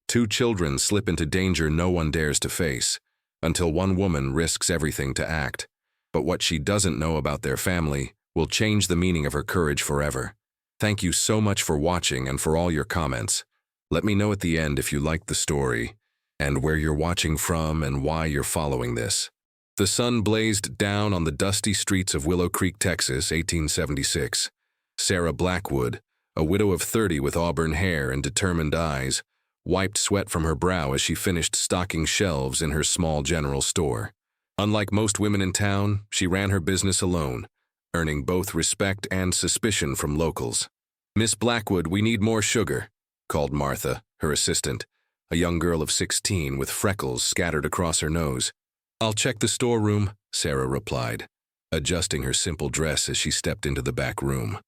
Two children slip into danger no one dares to face, until one woman risks everything to act. But what she doesn't know about their family will change the meaning of her courage forever. Thank you so much for watching and for all your comments. Let me know at the end if you liked the story, and where you're watching from and why you're following this. The sun blazed down on the dusty streets of Willow Creek, Texas, 1876. Sarah Blackwood, a widow of 30 with auburn hair and determined eyes, wiped sweat from her brow as she finished stocking shelves in her small general store. Unlike most women in town, she ran her business alone, earning both respect and suspicion from locals. "Miss Blackwood, we need more sugar," called Martha, her assistant, a young girl of 16 with freckles scattered across her nose. "I'll check the storeroom," Sarah replied, adjusting her simple dress as she stepped into the back room.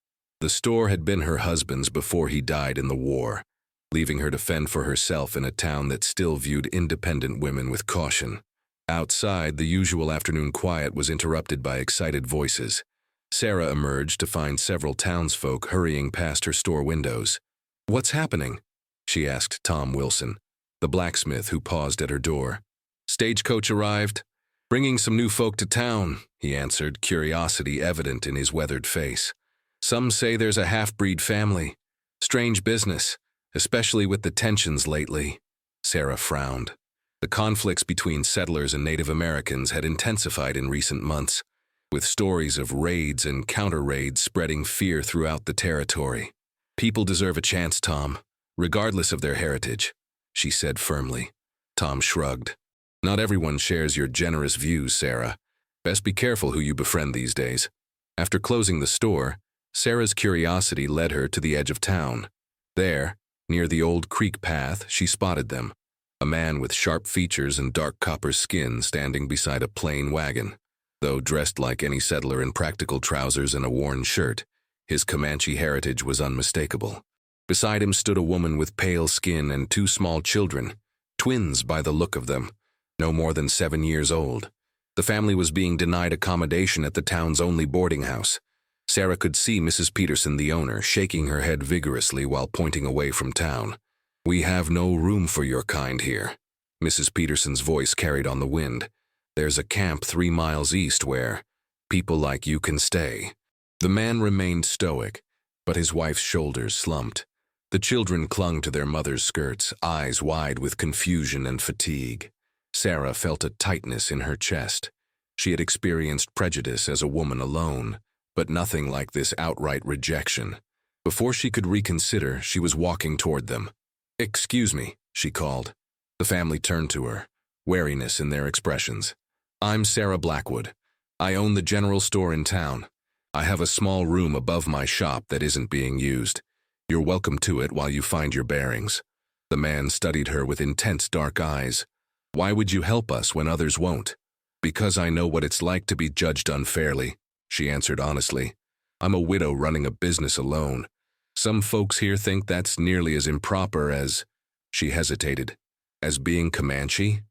The store had been her husband's before he died in the war, leaving her to fend for herself in a town that still viewed independent women with caution. Outside, the usual afternoon quiet was interrupted by excited voices. Sarah emerged to find several townsfolk hurrying past her store windows. "What's happening?" she asked Tom Wilson, the blacksmith who paused at her door. "Stagecoach arrived, bringing some new folk to town," he answered, curiosity evident in his weathered face. "Some say there's a half-breed family. Strange business, especially with the tensions lately." Sarah frowned. The conflicts between settlers and Native Americans had intensified in recent months, with stories of raids and counter-raids spreading fear throughout the territory. "People deserve a chance, Tom, regardless of their heritage," she said firmly. Tom shrugged. "Not everyone shares your generous views, Sarah. Best be careful who you befriend these days." After closing the store, Sarah's curiosity led her to the edge of town. There, near the old creek path, she spotted them. A man with sharp features and dark copper skin standing beside a plain wagon. Though dressed like any settler in practical trousers and a worn shirt, his Comanche heritage was unmistakable. Beside him stood a woman with pale skin and two small children, twins by the look of them, no more than 7 years old. The family was being denied accommodation at the town's only boarding house. Sarah could see Mrs. Peterson, the owner, shaking her head vigorously while pointing away from town. "We have no room for your kind here." Mrs. Peterson's voice carried on the wind. "There's a camp 3 miles east where people like you can stay." The man remained stoic, but his wife's shoulders slumped. The children clung to their mother's skirts, eyes wide with confusion and fatigue. Sarah felt a tightness in her chest. She had experienced prejudice as a woman alone, but nothing like this outright rejection. Before she could reconsider, she was walking toward them. "Excuse me," she called. The family turned to her, wariness in their expressions. "I'm Sarah Blackwood. I own the general store in town. I have a small room above my shop that isn't being used. You're welcome to it while you find your bearings." The man studied her with intense dark eyes. "Why would you help us when others won't?" "Because I know what it's like to be judged unfairly," she answered honestly. "I'm a widow running a business alone. Some folks here think that's nearly as improper as—" She hesitated. "As being Comanche?"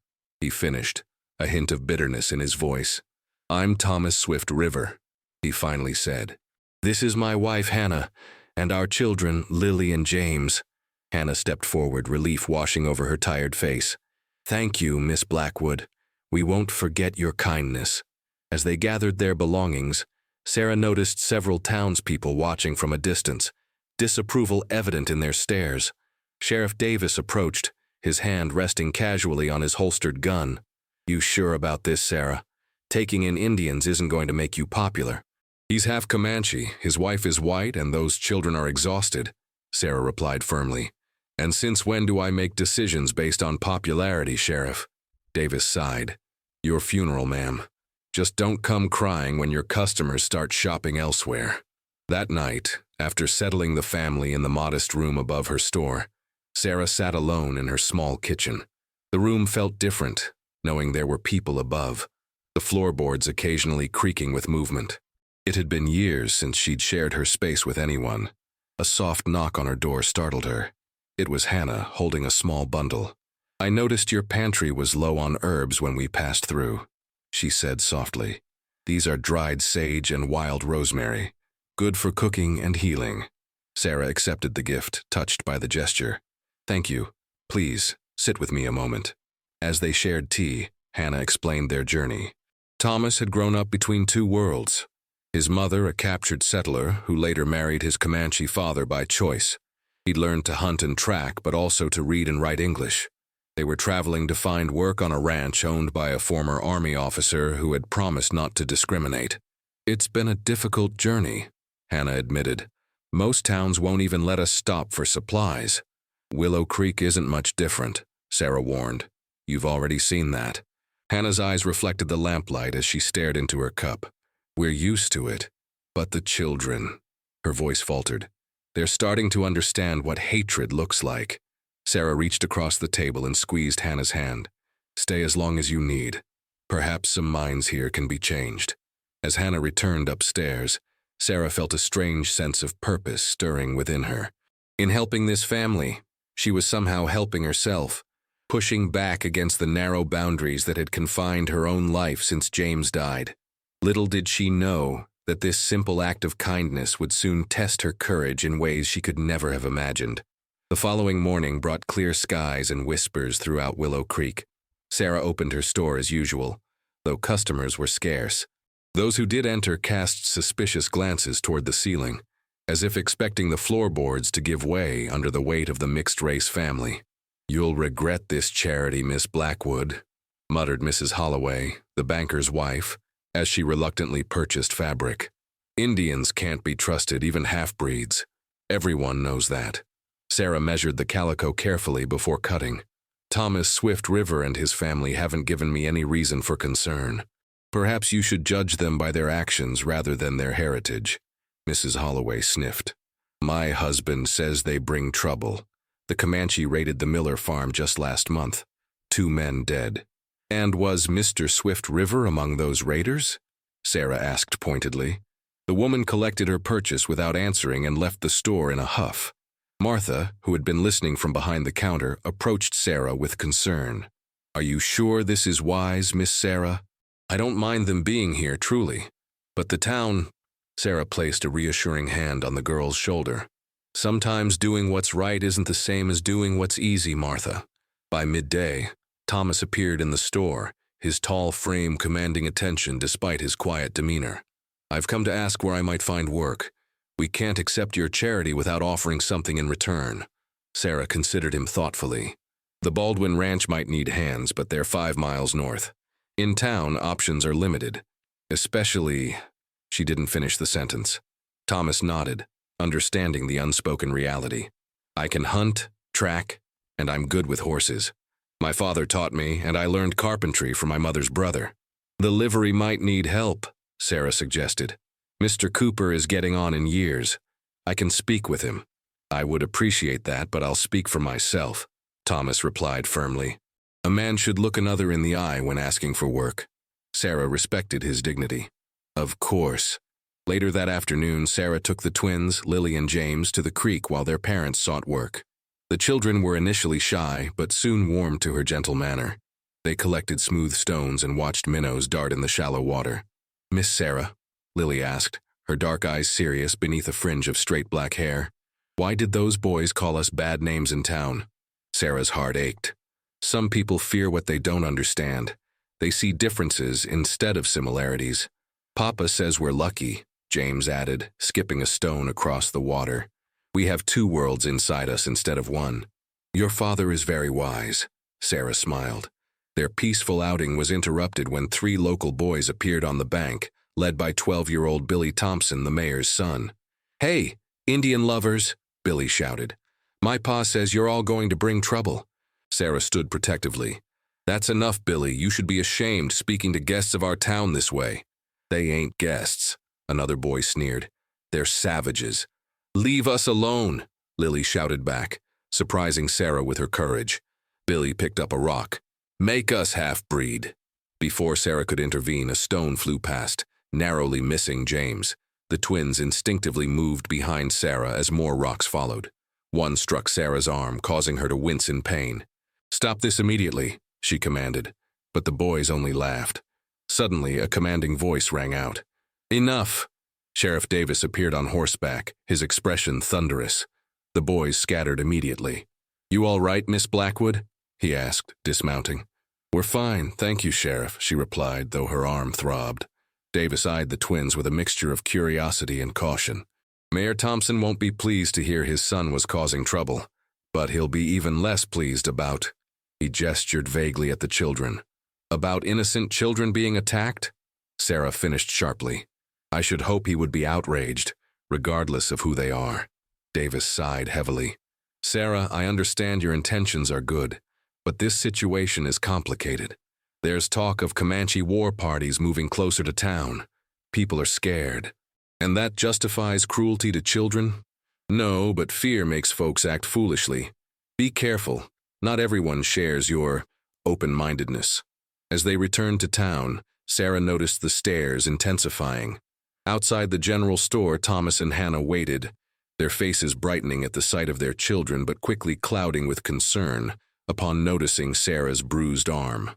He finished, a hint of bitterness in his voice. "I'm Thomas Swift River," he finally said. "This is my wife, Hannah, and our children, Lily and James." Hannah stepped forward, relief washing over her tired face. "Thank you, Miss Blackwood. We won't forget your kindness." As they gathered their belongings, Sarah noticed several townspeople watching from a distance, disapproval evident in their stares. Sheriff Davis approached, his hand resting casually on his holstered gun. "You sure about this, Sarah? Taking in Indians isn't going to make you popular." "He's half Comanche, his wife is white, and those children are exhausted," Sarah replied firmly. "And since when do I make decisions based on popularity, Sheriff?" Davis sighed. "Your funeral, ma'am. Just don't come crying when your customers start shopping elsewhere." That night, after settling the family in the modest room above her store, Sarah sat alone in her small kitchen. The room felt different, knowing there were people above, the floorboards occasionally creaking with movement. It had been years since she'd shared her space with anyone. A soft knock on her door startled her. It was Hannah, holding a small bundle. "I noticed your pantry was low on herbs when we passed through," she said softly. "These are dried sage and wild rosemary, good for cooking and healing." Sarah accepted the gift, touched by the gesture. "Thank you." Please, sit with me a moment. As they shared tea, Hannah explained their journey. Thomas had grown up between two worlds. His mother, a captured settler who later married his Comanche father by choice. He'd learned to hunt and track, but also to read and write English. They were traveling to find work on a ranch owned by a former army officer who had promised not to discriminate. It's been a difficult journey, Hannah admitted. Most towns won't even let us stop for supplies. Willow Creek isn't much different, Sarah warned. You've already seen that. Hannah's eyes reflected the lamplight as she stared into her cup. We're used to it. But the children, her voice faltered. They're starting to understand what hatred looks like. Sarah reached across the table and squeezed Hannah's hand. Stay as long as you need. Perhaps some minds here can be changed. As Hannah returned upstairs, Sarah felt a strange sense of purpose stirring within her. In helping this family, she was somehow helping herself, pushing back against the narrow boundaries that had confined her own life since James died. Little did she know that this simple act of kindness would soon test her courage in ways she could never have imagined. The following morning brought clear skies and whispers throughout Willow Creek. Sarah opened her store as usual, though customers were scarce. Those who did enter cast suspicious glances toward the ceiling, as if expecting the floorboards to give way under the weight of the mixed-race family. You'll regret this charity, Miss Blackwood, muttered Mrs. Holloway, the banker's wife, as she reluctantly purchased fabric. Indians can't be trusted, even half-breeds. Everyone knows that. Sarah measured the calico carefully before cutting. Thomas Swift River and his family haven't given me any reason for concern. Perhaps you should judge them by their actions rather than their heritage. Mrs. Holloway sniffed. My husband says they bring trouble. The Comanche raided the Miller farm just last month. 2 men dead. And was Mr. Swift River among those raiders? Sarah asked pointedly. The woman collected her purchase without answering and left the store in a huff. Martha, who had been listening from behind the counter, approached Sarah with concern. Are you sure this is wise, Miss Sarah? I don't mind them being here, truly. But the town… Sarah placed a reassuring hand on the girl's shoulder. Sometimes doing what's right isn't the same as doing what's easy, Martha. By midday, Thomas appeared in the store, his tall frame commanding attention despite his quiet demeanor. I've come to ask where I might find work. We can't accept your charity without offering something in return. Sarah considered him thoughtfully. The Baldwin Ranch might need hands, but they're 5 miles north. In town, options are limited. Especially… She didn't finish the sentence. Thomas nodded, understanding the unspoken reality. I can hunt, track, and I'm good with horses. My father taught me, and I learned carpentry from my mother's brother. The livery might need help, Sarah suggested. Mr. Cooper is getting on in years. I can speak with him. I would appreciate that, but I'll speak for myself, Thomas replied firmly. A man should look another in the eye when asking for work. Sarah respected his dignity. Of course. Later that afternoon, Sarah took the twins, Lily and James, to the creek while their parents sought work. The children were initially shy, but soon warmed to her gentle manner. They collected smooth stones and watched minnows dart in the shallow water. Miss Sarah, Lily asked, her dark eyes serious beneath a fringe of straight black hair. Why did those boys call us bad names in town? Sarah's heart ached. Some people fear what they don't understand. They see differences instead of similarities. Papa says we're lucky, James added, skipping a stone across the water. We have 2 worlds inside us instead of 1. Your father is very wise, Sarah smiled. Their peaceful outing was interrupted when 3 local boys appeared on the bank, led by 12-year-old Billy Thompson, the mayor's son. Hey, Indian lovers, Billy shouted. My pa says you're all going to bring trouble. Sarah stood protectively. That's enough, Billy. You should be ashamed speaking to guests of our town this way. They ain't guests, another boy sneered. They're savages. Leave us alone, Lily shouted back, surprising Sarah with her courage. Billy picked up a rock. Make us half-breed. Before Sarah could intervene, a stone flew past, narrowly missing James. The twins instinctively moved behind Sarah as more rocks followed. One struck Sarah's arm, causing her to wince in pain. Stop this immediately, she commanded, but the boys only laughed. Suddenly, a commanding voice rang out. Enough! Sheriff Davis appeared on horseback, his expression thunderous. The boys scattered immediately. "You all right, Miss Blackwood?" he asked, dismounting. "We're fine, thank you, Sheriff," she replied, though her arm throbbed. Davis eyed the twins with a mixture of curiosity and caution. Mayor Thompson won't be pleased to hear his son was causing trouble, but he'll be even less pleased about— He gestured vaguely at the children. "About innocent children being attacked?" Sarah finished sharply. "I should hope he would be outraged, regardless of who they are." Davis sighed heavily. "Sarah, I understand your intentions are good, but this situation is complicated. There's talk of Comanche war parties moving closer to town. People are scared. And that justifies cruelty to children? No, but fear makes folks act foolishly. Be careful. Not everyone shares your open-mindedness." As they returned to town, Sarah noticed the stares intensifying. Outside the general store, Thomas and Hannah waited, their faces brightening at the sight of their children but quickly clouding with concern upon noticing Sarah's bruised arm.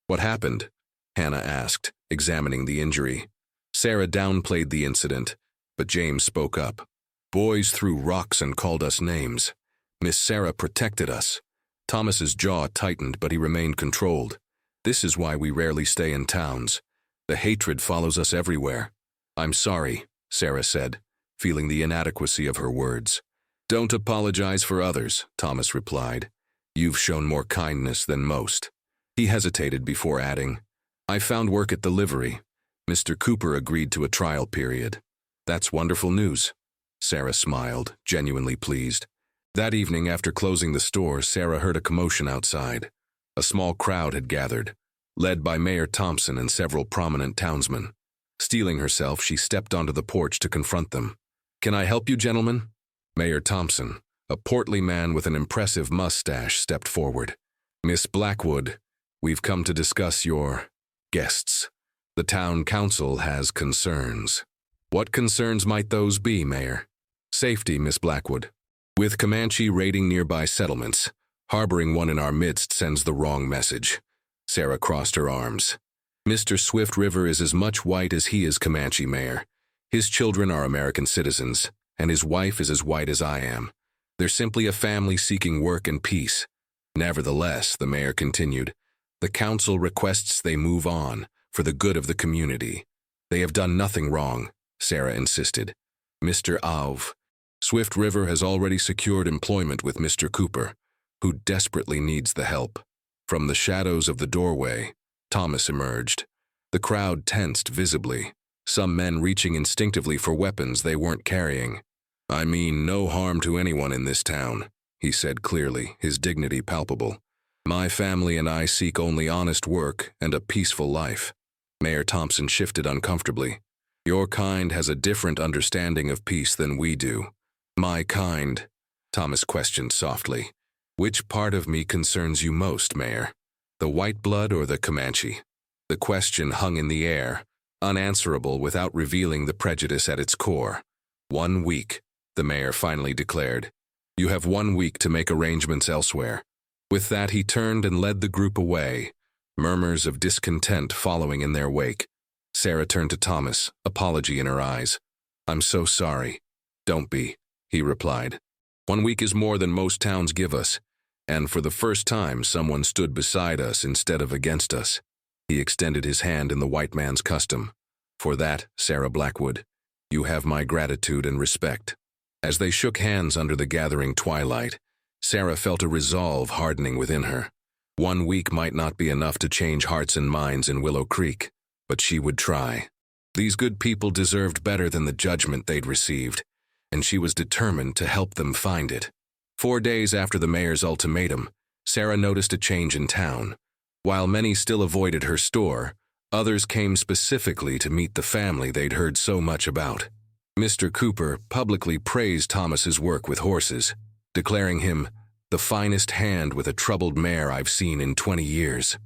"What happened?" Hannah asked, examining the injury. Sarah downplayed the incident, but James spoke up. "Boys threw rocks and called us names. Miss Sarah protected us." Thomas's jaw tightened, but he remained controlled. "This is why we rarely stay in towns. The hatred follows us everywhere." "I'm sorry," Sarah said, feeling the inadequacy of her words. "Don't apologize for others," Thomas replied. "You've shown more kindness than most." He hesitated before adding, "I found work at the livery. Mr. Cooper agreed to a trial period." "That's wonderful news." Sarah smiled, genuinely pleased. That evening, after closing the store, Sarah heard a commotion outside. A small crowd had gathered, led by Mayor Thompson and several prominent townsmen. Steeling herself, she stepped onto the porch to confront them. "Can I help you, gentlemen?" Mayor Thompson, a portly man with an impressive mustache, stepped forward. "Miss Blackwood, we've come to discuss your guests. The town council has concerns." "What concerns might those be, Mayor?" "Safety, Miss Blackwood. With Comanche raiding nearby settlements, harboring one in our midst sends the wrong message." Sarah crossed her arms. "Mr. Swift River is as much white as he is Comanche, Mayor. His children are American citizens, and his wife is as white as I am. They're simply a family seeking work and peace. Nevertheless," the mayor continued, "the council requests they move on for the good of the community." "They have done nothing wrong," Sarah insisted. "Mr. Auv, Swift River has already secured employment with Mr. Cooper, who desperately needs the help." From the shadows of the doorway, Thomas emerged. The crowd tensed visibly, some men reaching instinctively for weapons they weren't carrying. "I mean no harm to anyone in this town," he said clearly, his dignity palpable. "My family and I seek only honest work and a peaceful life." Mayor Thompson shifted uncomfortably. "Your kind has a different understanding of peace than we do." "My kind?" Thomas questioned softly. "Which part of me concerns you most, Mayor? The white blood or the Comanche?" The question hung in the air, unanswerable without revealing the prejudice at its core. "1 week," the mayor finally declared. "You have 1 week to make arrangements elsewhere." With that, he turned and led the group away, murmurs of discontent following in their wake. Sarah turned to Thomas, apology in her eyes. "I'm so sorry." "Don't be," he replied. 1 week is more than most towns give us, and for the first time someone stood beside us instead of against us. He extended his hand in the white man's custom. "For that, Sarah Blackwood, you have my gratitude and respect." As they shook hands under the gathering twilight, Sarah felt a resolve hardening within her. 1 week might not be enough to change hearts and minds in Willow Creek, but she would try. These good people deserved better than the judgment they'd received, and she was determined to help them find it. 4 days after the mayor's ultimatum, Sarah noticed a change in town. While many still avoided her store, others came specifically to meet the family they'd heard so much about. Mr. Cooper publicly praised Thomas's work with horses, declaring him the finest hand with a troubled mare I've seen in 20 years.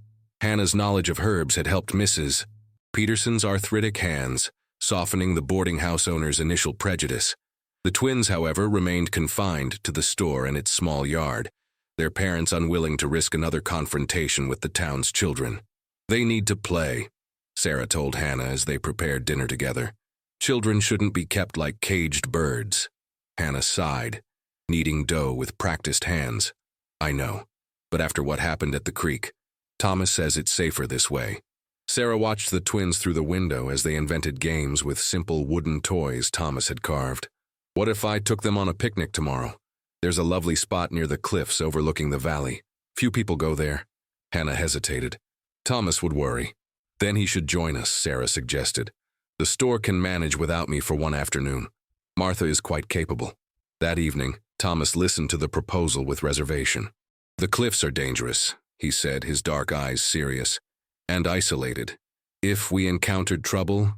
Hannah's knowledge of herbs had helped Mrs. Peterson's arthritic hands, softening the boarding house owner's initial prejudice. The twins, however, remained confined to the store and its small yard, their parents unwilling to risk another confrontation with the town's children. "They need to play," Sarah told Hannah as they prepared dinner together. "Children shouldn't be kept like caged birds." Hannah sighed, kneading dough with practiced hands. I know. But after what happened at the creek, Thomas says it's safer this way. Sarah watched the twins through the window as they invented games with simple wooden toys Thomas had carved. What if I took them on a picnic tomorrow? There's a lovely spot near the cliffs overlooking the valley. Few people go there. Hannah hesitated. Thomas would worry. Then he should join us, Sarah suggested. The store can manage without me for one afternoon. Martha is quite capable. That evening, Thomas listened to the proposal with reservation. The cliffs are dangerous, he said, his dark eyes serious, and isolated. If we encountered trouble,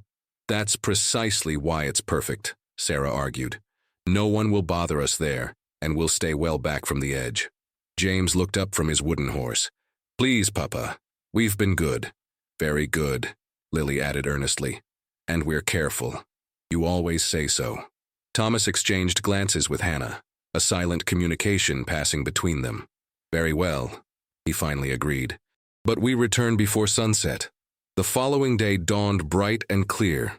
that's precisely why it's perfect, Sarah argued. No one will bother us there, and we'll stay well back from the edge. James looked up from his wooden horse. Please, Papa, we've been good. Very good, Lily added earnestly. And we're careful. You always say so. Thomas exchanged glances with Hannah, a silent communication passing between them. Very well, he finally agreed. But we return before sunset. The following day dawned bright and clear.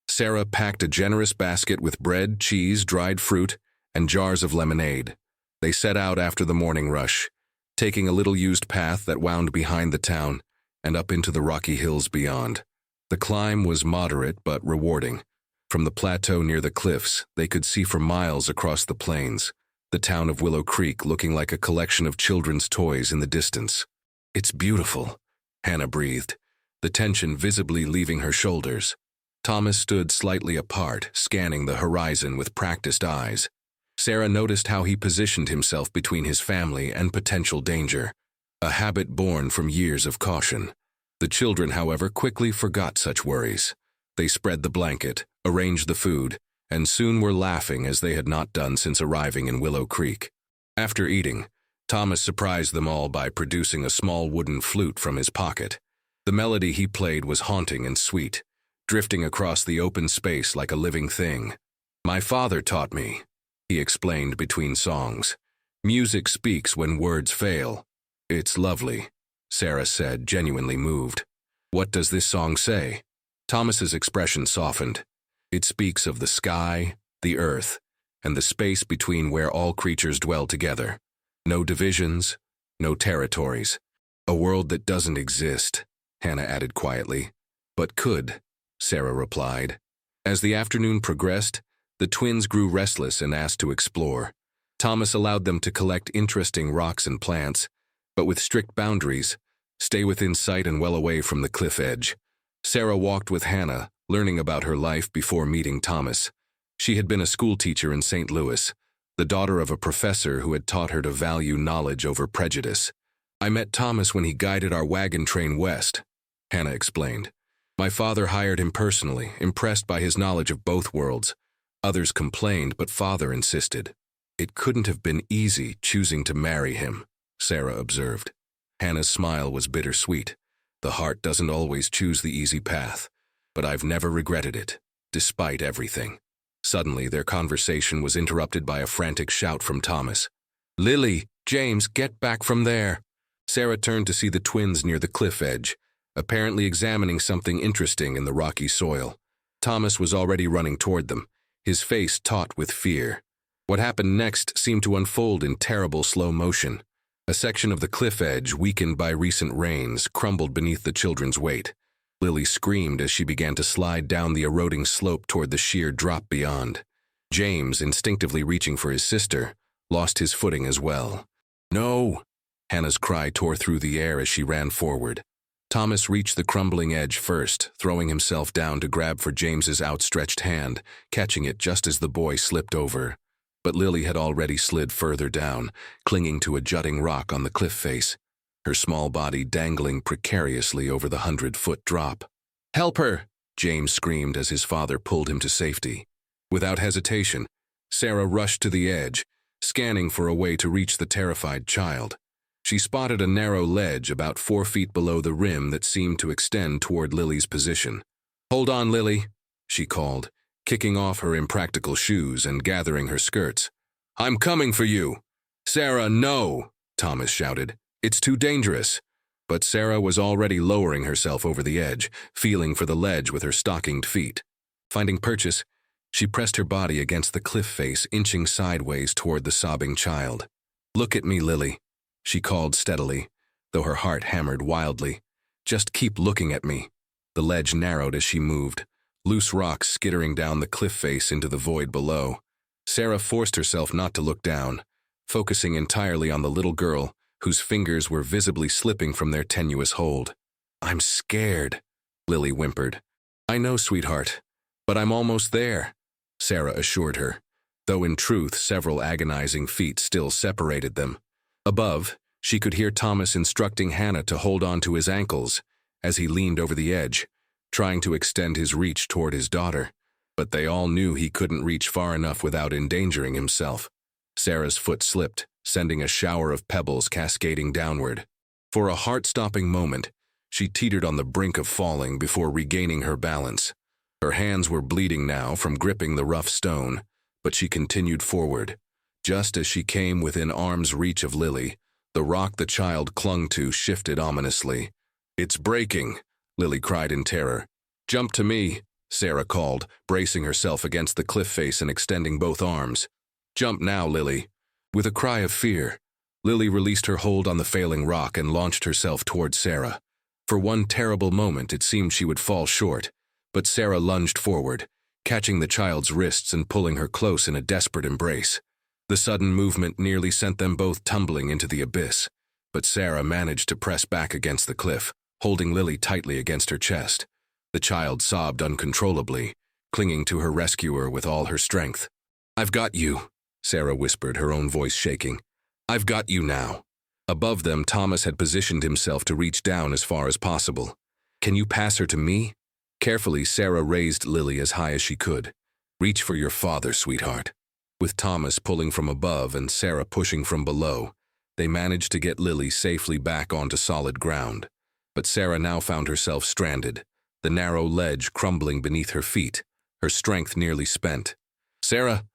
Sarah packed a generous basket with bread, cheese, dried fruit, and jars of lemonade. They set out after the morning rush, taking a little used path that wound behind the town and up into the rocky hills beyond. The climb was moderate but rewarding. From the plateau near the cliffs, they could see for miles across the plains, the town of Willow Creek looking like a collection of children's toys in the distance. It's beautiful, Hannah breathed, the tension visibly leaving her shoulders. Thomas stood slightly apart, scanning the horizon with practiced eyes. Sarah noticed how he positioned himself between his family and potential danger, a habit born from years of caution. The children, however, quickly forgot such worries. They spread the blanket, arranged the food, and soon were laughing as they had not done since arriving in Willow Creek. After eating, Thomas surprised them all by producing a small wooden flute from his pocket. The melody he played was haunting and sweet, drifting across the open space like a living thing. My father taught me, he explained between songs. Music speaks when words fail. It's lovely, Sarah said, genuinely moved. What does this song say? Thomas's expression softened. It speaks of the sky, the earth, and the space between where all creatures dwell together. No divisions, no territories. A world that doesn't exist, Hannah added quietly. But could, Sarah replied. As the afternoon progressed, the twins grew restless and asked to explore. Thomas allowed them to collect interesting rocks and plants, but with strict boundaries, stay within sight and well away from the cliff edge. Sarah walked with Hannah, learning about her life before meeting Thomas. She had been a schoolteacher in St. Louis, the daughter of a professor who had taught her to value knowledge over prejudice. I met Thomas when he guided our wagon train west, Hannah explained. My father hired him personally, impressed by his knowledge of both worlds. Others complained, but father insisted. It couldn't have been easy choosing to marry him, Sarah observed. Hannah's smile was bittersweet. The heart doesn't always choose the easy path, but I've never regretted it, despite everything. Suddenly, their conversation was interrupted by a frantic shout from Thomas. Lily, James, get back from there. Sarah turned to see the twins near the cliff edge, apparently examining something interesting in the rocky soil. Thomas was already running toward them, his face taut with fear. What happened next seemed to unfold in terrible slow motion. A section of the cliff edge, weakened by recent rains, crumbled beneath the children's weight. Lily screamed as she began to slide down the eroding slope toward the sheer drop beyond. James, instinctively reaching for his sister, lost his footing as well. No! Hannah's cry tore through the air as she ran forward. Thomas reached the crumbling edge first, throwing himself down to grab for James's outstretched hand, catching it just as the boy slipped over. But Lily had already slid further down, clinging to a jutting rock on the cliff face, her small body dangling precariously over the 100-foot drop. Help her! James screamed as his father pulled him to safety. Without hesitation, Sarah rushed to the edge, scanning for a way to reach the terrified child. She spotted a narrow ledge about 4 feet below the rim that seemed to extend toward Lily's position. Hold on, Lily, she called, kicking off her impractical shoes and gathering her skirts. I'm coming for you. Sarah, no, Thomas shouted. It's too dangerous. But Sarah was already lowering herself over the edge, feeling for the ledge with her stockinged feet. Finding purchase, she pressed her body against the cliff face, inching sideways toward the sobbing child. Look at me, Lily. she called steadily, though her heart hammered wildly. Just keep looking at me. The ledge narrowed as she moved, loose rocks skittering down the cliff face into the void below. Sarah forced herself not to look down, focusing entirely on the little girl whose fingers were visibly slipping from their tenuous hold. I'm scared, Lily whimpered. I know, sweetheart, but I'm almost there, Sarah assured her, though in truth several agonizing feet still separated them. Above, she could hear Thomas instructing Hannah to hold on to his ankles as he leaned over the edge, trying to extend his reach toward his daughter. But they all knew he couldn't reach far enough without endangering himself. Sarah's foot slipped, sending a shower of pebbles cascading downward. For a heart-stopping moment, she teetered on the brink of falling before regaining her balance. Her hands were bleeding now from gripping the rough stone, but she continued forward. Just as she came within arm's reach of Lily, the rock the child clung to shifted ominously. It's breaking, Lily cried in terror. Jump to me, Sarah called, bracing herself against the cliff face and extending both arms. Jump now, Lily. With a cry of fear, Lily released her hold on the failing rock and launched herself toward Sarah. For one terrible moment it seemed she would fall short, but Sarah lunged forward, catching the child's wrists and pulling her close in a desperate embrace. The sudden movement nearly sent them both tumbling into the abyss, but Sarah managed to press back against the cliff, holding Lily tightly against her chest. The child sobbed uncontrollably, clinging to her rescuer with all her strength. I've got you, Sarah whispered, her own voice shaking. I've got you now. Above them, Thomas had positioned himself to reach down as far as possible. Can you pass her to me? Carefully, Sarah raised Lily as high as she could. Reach for your father, sweetheart. With Thomas pulling from above and Sarah pushing from below, they managed to get Lily safely back onto solid ground. But Sarah now found herself stranded, the narrow ledge crumbling beneath her feet, her strength nearly spent. Sarah,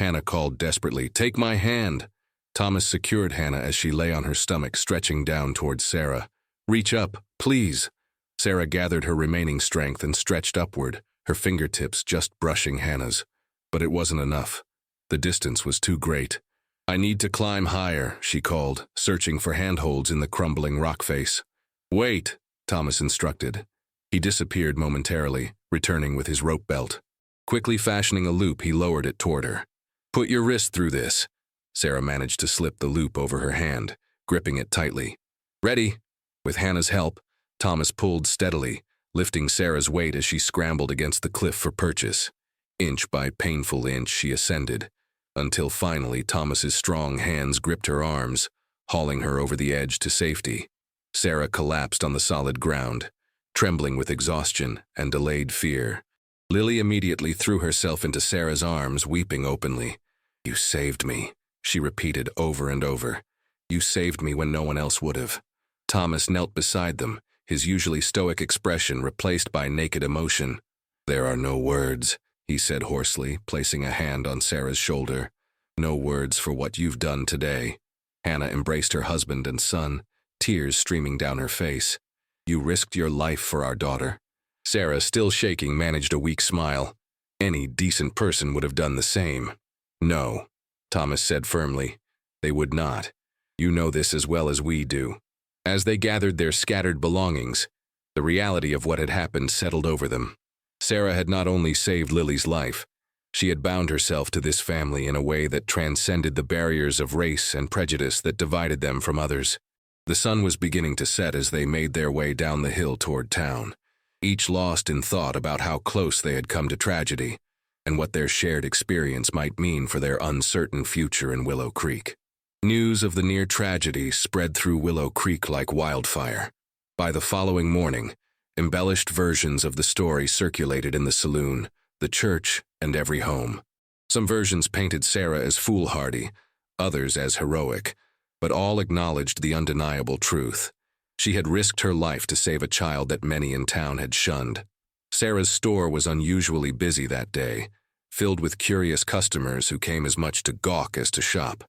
Hannah called desperately, take my hand. Thomas secured Hannah as she lay on her stomach, stretching down towards Sarah. Reach up, please. Sarah gathered her remaining strength and stretched upward, her fingertips just brushing Hannah's. But it wasn't enough. The distance was too great. I need to climb higher, she called, searching for handholds in the crumbling rock face. Wait, Thomas instructed. He disappeared momentarily, returning with his rope belt. Quickly fashioning a loop, he lowered it toward her. Put your wrist through this. Sarah managed to slip the loop over her hand, gripping it tightly. Ready? With Hannah's help, Thomas pulled steadily, lifting Sarah's weight as she scrambled against the cliff for purchase. Inch by painful inch, she ascended, until finally Thomas's strong hands gripped her arms, hauling her over the edge to safety. Sarah collapsed on the solid ground, trembling with exhaustion and delayed fear. Lily immediately threw herself into Sarah's arms, weeping openly. You saved me, she repeated over and over. You saved me when no one else would have. Thomas knelt beside them, his usually stoic expression replaced by naked emotion. There are no words, he said hoarsely, placing a hand on Sarah's shoulder. No words for what you've done today. Hannah embraced her husband and son, tears streaming down her face. You risked your life for our daughter. Sarah, still shaking, managed a weak smile. Any decent person would have done the same. No, Thomas said firmly. They would not. You know this as well as we do. As they gathered their scattered belongings, the reality of what had happened settled over them. Sarah had not only saved Lily's life, she had bound herself to this family in a way that transcended the barriers of race and prejudice that divided them from others. The sun was beginning to set as they made their way down the hill toward town, each lost in thought about how close they had come to tragedy and what their shared experience might mean for their uncertain future in Willow Creek. News of the near tragedy spread through Willow Creek like wildfire. By the following morning, embellished versions of the story circulated in the saloon, the church, and every home. Some versions painted Sarah as foolhardy, others as heroic, but all acknowledged the undeniable truth. She had risked her life to save a child that many in town had shunned. Sarah's store was unusually busy that day, filled with curious customers who came as much to gawk as to shop.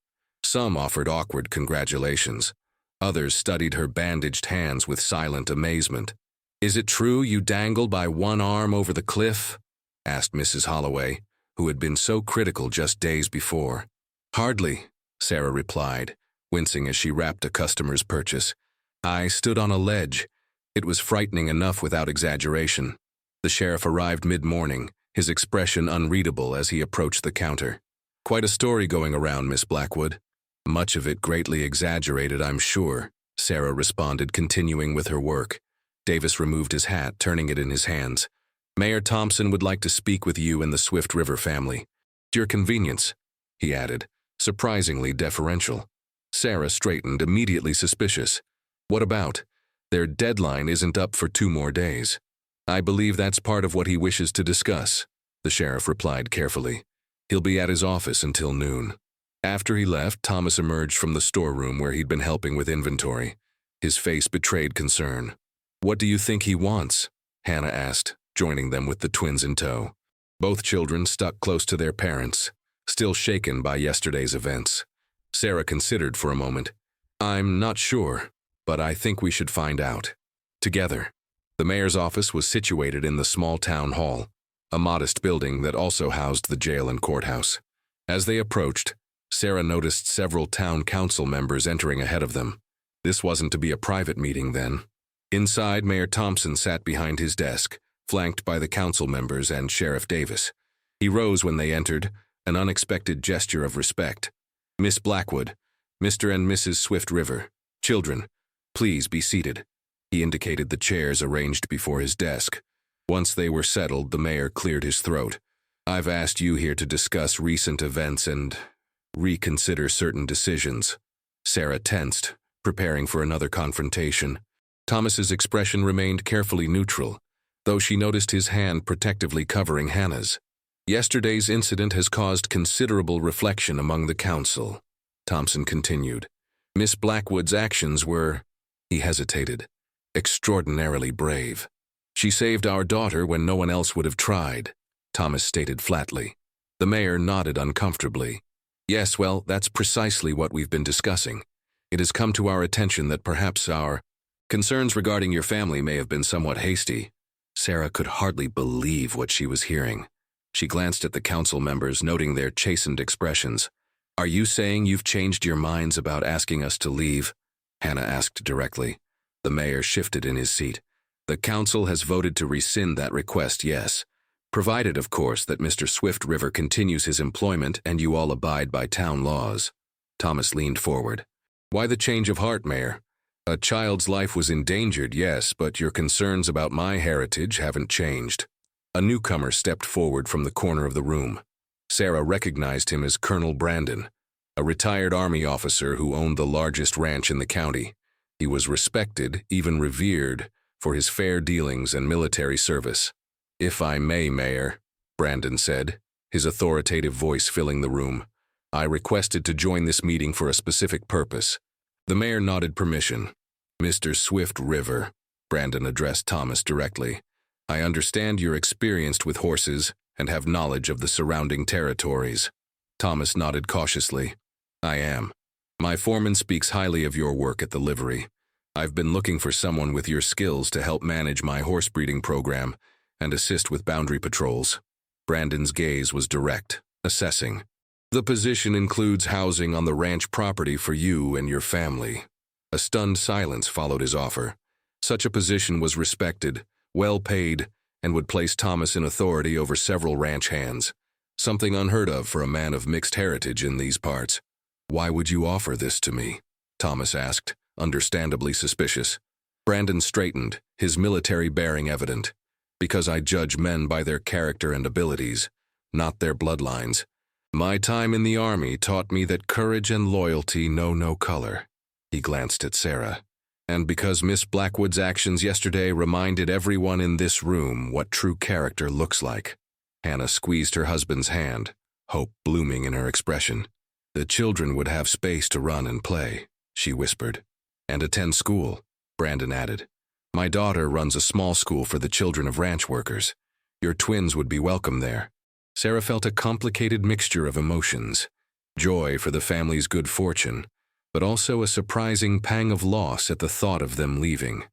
Some offered awkward congratulations. Others studied her bandaged hands with silent amazement. Is it true you dangle by one arm over the cliff? Asked Mrs. Holloway, who had been so critical just days before. Hardly, Sarah replied, wincing as she wrapped a customer's purchase. I stood on a ledge. It was frightening enough without exaggeration. The sheriff arrived mid-morning, his expression unreadable as he approached the counter. Quite a story going around, Miss Blackwood. Much of it greatly exaggerated, I'm sure, Sarah responded, continuing with her work. Davis removed his hat, turning it in his hands. Mayor Thompson would like to speak with you and the Swift River family. At your convenience, he added, surprisingly deferential. Sarah straightened, immediately suspicious. What about? Their deadline isn't up for 2 more days. I believe that's part of what he wishes to discuss, the sheriff replied carefully. He'll be at his office until noon. After he left, Thomas emerged from the storeroom where he'd been helping with inventory. His face betrayed concern. What do you think he wants? Hannah asked, joining them with the twins in tow. Both children stuck close to their parents, still shaken by yesterday's events. Sarah considered for a moment. I'm not sure, but I think we should find out. Together. The mayor's office was situated in the small town hall, a modest building that also housed the jail and courthouse. As they approached, Sarah noticed several town council members entering ahead of them. This wasn't to be a private meeting then. Inside, Mayor Thompson sat behind his desk, flanked by the council members and Sheriff Davis. He rose when they entered, an unexpected gesture of respect. Miss Blackwood, Mr. and Mrs. Swift River, children, please be seated. He indicated the chairs arranged before his desk. Once they were settled, the mayor cleared his throat. I've asked you here to discuss recent events and reconsider certain decisions. Sarah tensed, preparing for another confrontation. Thomas's expression remained carefully neutral, though she noticed his hand protectively covering Hannah's. Yesterday's incident has caused considerable reflection among the council, Thompson continued. Miss Blackwood's actions were, he hesitated, extraordinarily brave. She saved our daughter when no one else would have tried, Thomas stated flatly. The mayor nodded uncomfortably. Yes, well, that's precisely what we've been discussing. It has come to our attention that perhaps our concerns regarding your family may have been somewhat hasty. Sarah could hardly believe what she was hearing. She glanced at the council members, noting their chastened expressions. Are you saying you've changed your minds about asking us to leave? Hannah asked directly. The mayor shifted in his seat. The council has voted to rescind that request, yes. Provided, of course, that Mr. Swift River continues his employment and you all abide by town laws. Thomas leaned forward. Why the change of heart, Mayor? A child's life was endangered, yes, but your concerns about my heritage haven't changed. A newcomer stepped forward from the corner of the room. Sarah recognized him as Colonel Brandon, a retired Army officer who owned the largest ranch in the county. He was respected, even revered, for his fair dealings and military service. If I may, Mayor, Brandon said, his authoritative voice filling the room. I requested to join this meeting for a specific purpose. The mayor nodded permission. Mr. Swift River, Brandon addressed Thomas directly. I understand you're experienced with horses and have knowledge of the surrounding territories. Thomas nodded cautiously. I am. My foreman speaks highly of your work at the livery. I've been looking for someone with your skills to help manage my horse breeding program and assist with boundary patrols. Brandon's gaze was direct, assessing. The position includes housing on the ranch property for you and your family. A stunned silence followed his offer. Such a position was respected, well paid, and would place Thomas in authority over several ranch hands, something unheard of for a man of mixed heritage in these parts. Why would you offer this to me? Thomas asked, understandably suspicious. Brandon straightened, his military bearing evident. Because I judge men by their character and abilities, not their bloodlines. My time in the army taught me that courage and loyalty know no color. He glanced at Sarah. And because Miss Blackwood's actions yesterday reminded everyone in this room what true character looks like. Hannah squeezed her husband's hand, hope blooming in her expression. The children would have space to run and play, she whispered. And attend school, Brandon added. My daughter runs a small school for the children of ranch workers. Your twins would be welcome there. Sarah felt a complicated mixture of emotions. Joy for the family's good fortune, but also a surprising pang of loss at the thought of them leaving.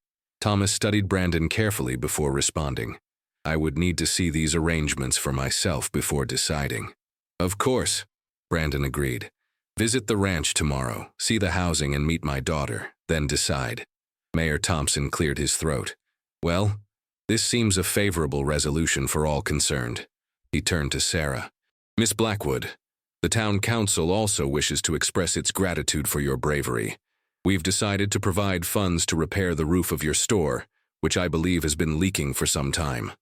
Thomas studied Brandon carefully before responding. I would need to see these arrangements for myself before deciding. Of course, Brandon agreed. Visit the ranch tomorrow, see the housing and meet my daughter, then decide. Mayor Thompson cleared his throat. Well, this seems a favorable resolution for all concerned. He turned to Sarah. Miss Blackwood, the town council also wishes to express its gratitude for your bravery. We've decided to provide funds to repair the roof of your store, which I believe has been leaking for some time.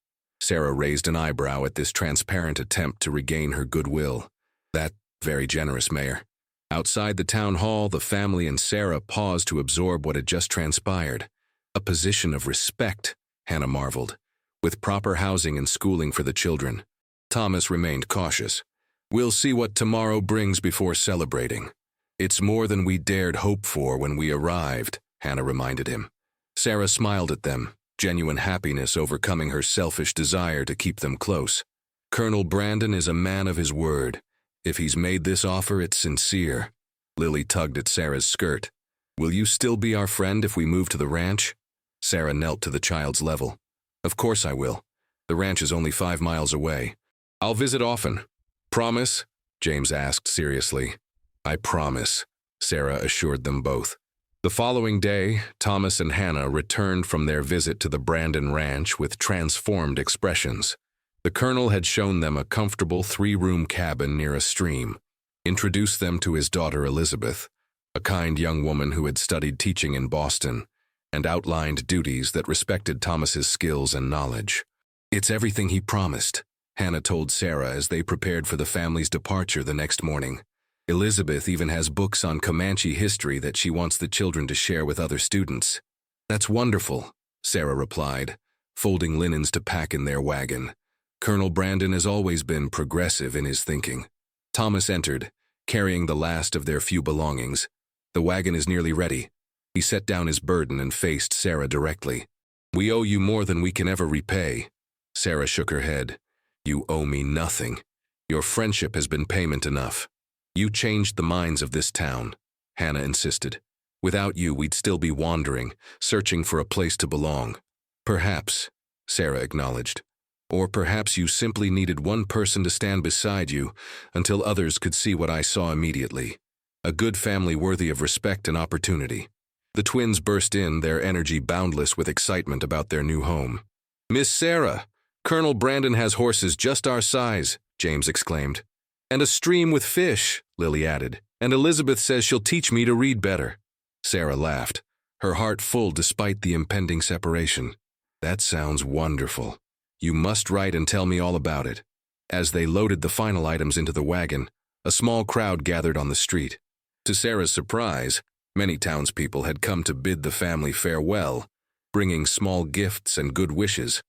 Sarah raised an eyebrow at this transparent attempt to regain her goodwill. That's very generous, Mayor. Outside the town hall, the family and Sarah paused to absorb what had just transpired. A position of respect, Hannah marveled, with proper housing and schooling for the children. Thomas remained cautious. We'll see what tomorrow brings before celebrating. It's more than we dared hope for when we arrived, Hannah reminded him. Sarah smiled at them, genuine happiness overcoming her selfish desire to keep them close. Colonel Brandon is a man of his word. If he's made this offer, it's sincere. Lily tugged at Sarah's skirt. Will you still be our friend if we move to the ranch? Sarah knelt to the child's level. Of course I will. The ranch is only 5 miles away. I'll visit often. Promise? James asked seriously. I promise, Sarah assured them both. The following day, Thomas and Hannah returned from their visit to the Brandon Ranch with transformed expressions. The colonel had shown them a comfortable 3-room cabin near a stream, introduced them to his daughter Elizabeth, a kind young woman who had studied teaching in Boston, and outlined duties that respected Thomas's skills and knowledge. It's everything he promised, Hannah told Sarah as they prepared for the family's departure the next morning. Elizabeth even has books on Comanche history that she wants the children to share with other students. That's wonderful, Sarah replied, folding linens to pack in their wagon. Colonel Brandon has always been progressive in his thinking. Thomas entered, carrying the last of their few belongings. The wagon is nearly ready. He set down his burden and faced Sarah directly. We owe you more than we can ever repay. Sarah shook her head. You owe me nothing. Your friendship has been payment enough. You changed the minds of this town, Hannah insisted. Without you, we'd still be wandering, searching for a place to belong. Perhaps, Sarah acknowledged. Or perhaps you simply needed one person to stand beside you until others could see what I saw immediately. A good family worthy of respect and opportunity. The twins burst in, their energy boundless with excitement about their new home. Miss Sarah, Colonel Brandon has horses just our size, James exclaimed. And a stream with fish, Lily added. And Elizabeth says she'll teach me to read better. Sarah laughed, her heart full despite the impending separation. That sounds wonderful. You must write and tell me all about it. As they loaded the final items into the wagon, a small crowd gathered on the street. To Sarah's surprise, many townspeople had come to bid the family farewell, bringing small gifts and good wishes.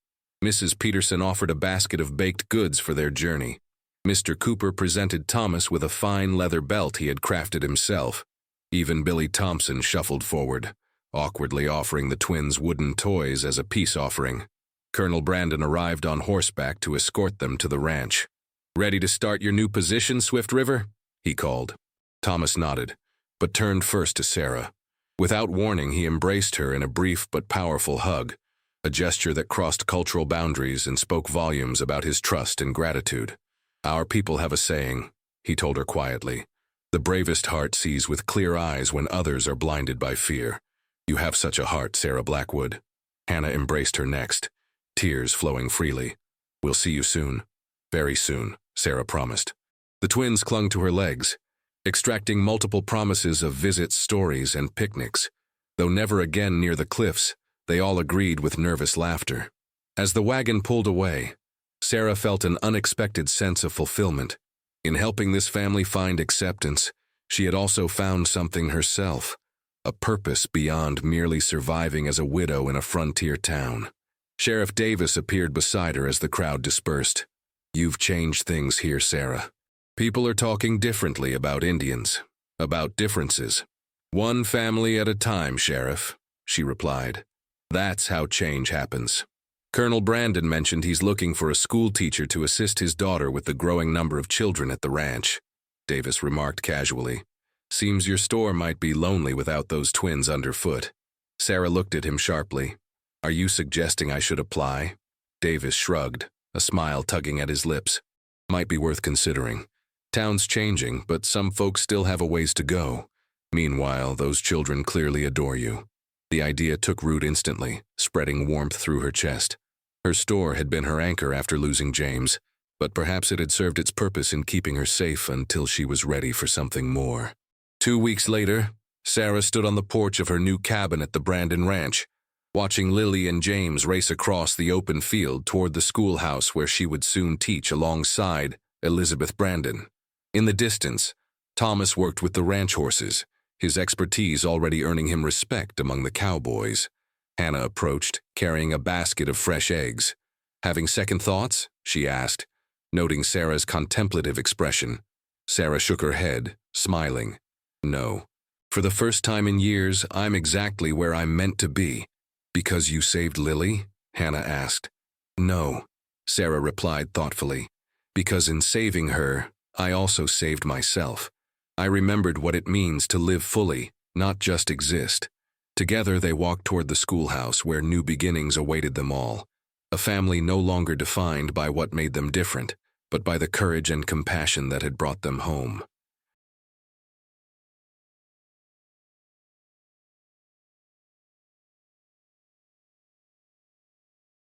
Mrs. Peterson offered a basket of baked goods for their journey. Mr. Cooper presented Thomas with a fine leather belt he had crafted himself. Even Billy Thompson shuffled forward, awkwardly offering the twins wooden toys as a peace offering. Colonel Brandon arrived on horseback to escort them to the ranch. Ready to start your new position, Swift River? He called. Thomas nodded, but turned first to Sarah. Without warning, he embraced her in a brief but powerful hug, a gesture that crossed cultural boundaries and spoke volumes about his trust and gratitude. Our people have a saying, he told her quietly. The bravest heart sees with clear eyes when others are blinded by fear. You have such a heart, Sarah Blackwood. Hannah embraced her next, tears flowing freely. We'll see you soon. Very soon, Sarah promised. The twins clung to her legs, extracting multiple promises of visits, stories, and picnics. Though never again near the cliffs, they all agreed with nervous laughter. As the wagon pulled away, Sarah felt an unexpected sense of fulfillment. In helping this family find acceptance, she had also found something herself, a purpose beyond merely surviving as a widow in a frontier town. Sheriff Davis appeared beside her as the crowd dispersed. You've changed things here, Sarah. People are talking differently about Indians, about differences. One family at a time, Sheriff, she replied. That's how change happens. Colonel Brandon mentioned he's looking for a school teacher to assist his daughter with the growing number of children at the ranch, Davis remarked casually. Seems your store might be lonely without those twins underfoot. Sarah looked at him sharply. Are you suggesting I should apply? Davis shrugged, a smile tugging at his lips. Might be worth considering. Town's changing, but some folks still have a ways to go. Meanwhile, those children clearly adore you. The idea took root instantly, spreading warmth through her chest. Her store had been her anchor after losing James, but perhaps it had served its purpose in keeping her safe until she was ready for something more. 2 weeks later, Sarah stood on the porch of her new cabin at the Brandon Ranch, watching Lily and James race across the open field toward the schoolhouse where she would soon teach alongside Elizabeth Brandon. In the distance, Thomas worked with the ranch horses, his expertise already earning him respect among the cowboys. Hannah approached, carrying a basket of fresh eggs. "Having second thoughts?" she asked, noting Sarah's contemplative expression. Sarah shook her head, smiling. "No. For the first time in years, I'm exactly where I'm meant to be." "Because you saved Lily?" Hannah asked. "No," Sarah replied thoughtfully. "Because in saving her, I also saved myself. I remembered what it means to live fully, not just exist." Together they walked toward the schoolhouse where new beginnings awaited them all. A family no longer defined by what made them different, but by the courage and compassion that had brought them home.